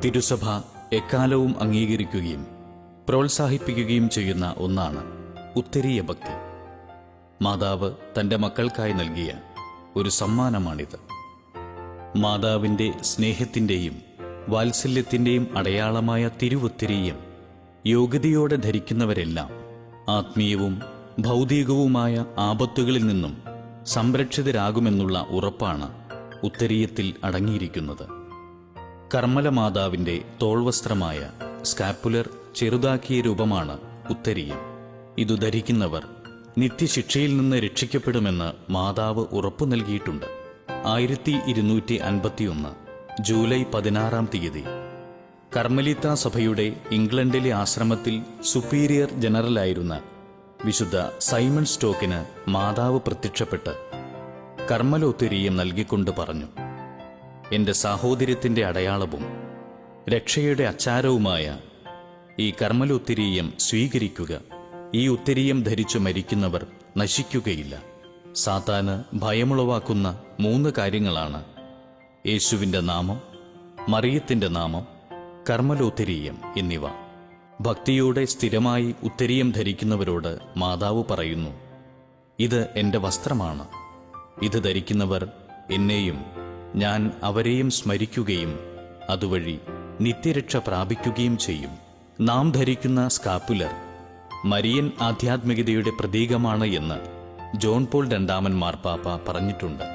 തിരുസഭ എക്കാലവും അംഗീകരിക്കുകയും പ്രോത്സാഹിപ്പിക്കുകയും ചെയ്യുന്ന ഒന്നാണ് ഉത്തരീയ ഭക്തി. മാതാവ് തൻ്റെ മക്കൾക്കായി നൽകിയ ഒരു സമ്മാനമാണിത്. മാതാവിൻ്റെ സ്നേഹത്തിൻ്റെയും വാത്സല്യത്തിൻ്റെയും അടയാളമായ തിരുവുത്തരീയം യോഗ്യതയോടെ ധരിക്കുന്നവരെല്ലാം ആത്മീയവും ഭൗതികവുമായ ആപത്തുകളിൽ നിന്നും സംരക്ഷിതരാകുമെന്നുള്ള ഉറപ്പാണ് ഉത്തരീയത്തിൽ അടങ്ങിയിരിക്കുന്നത്. കർമ്മല മാതാവിൻ്റെ തോൾവസ്ത്രമായ സ്കാപ്പുലർ ചെറുതാക്കിയ രൂപമാണ് ഉത്തരീയം. ഇതു ധരിക്കുന്നവർ നിത്യശിക്ഷയിൽ നിന്ന് രക്ഷിക്കപ്പെടുമെന്ന് മാതാവ് ഉറപ്പു നൽകിയിട്ടുണ്ട്. 1251 ജൂലൈ 16 കർമ്മലീത്ത സഭയുടെ ഇംഗ്ലണ്ടിലെ ആശ്രമത്തിൽ സുപ്പീരിയർ ജനറലായിരുന്ന വിശുദ്ധ സൈമൺ സ്റ്റോക്കിന് മാതാവ് പ്രത്യക്ഷപ്പെട്ട് കർമ്മലോത്തരീയം നൽകിക്കൊണ്ട് പറഞ്ഞു: എൻ്റെ സാഹോദര്യത്തിൻ്റെ അടയാളവും രക്ഷയുടെ അച്ചാരവുമായ ഈ കർമ്മലോത്തരീയം സ്വീകരിക്കുക. ഈ ഉത്തരീയം ധരിച്ചു മരിക്കുന്നവർ നശിക്കുകയില്ല. സാത്താന് ഭയമുളവാക്കുന്ന 3 കാര്യങ്ങളാണ് യേശുവിൻ്റെ നാമം, മറിയത്തിൻ്റെ നാമം, കർമ്മലോത്തരീയം എന്നിവ. ഭക്തിയോടെ സ്ഥിരമായി ഉത്തരീയം ധരിക്കുന്നവരോട് മാതാവ് പറയുന്നു: ഇത് എൻ്റെ വസ്ത്രമാണ്. ഇത് ധരിക്കുന്നവർ എന്നെയും ഞാൻ അവരെയും സ്മരിക്കുകയും അതുവഴി നിത്യരക്ഷ പ്രാപിക്കുകയും ചെയ്യും. നാം ധരിക്കുന്ന സ്കാപ്പുലർ മരിയൻ ആധ്യാത്മികതയുടെ പ്രതീകമാണ് എന്ന് ജോൺ പോൾ II മാർപ്പാപ്പ പറഞ്ഞിട്ടുണ്ട്.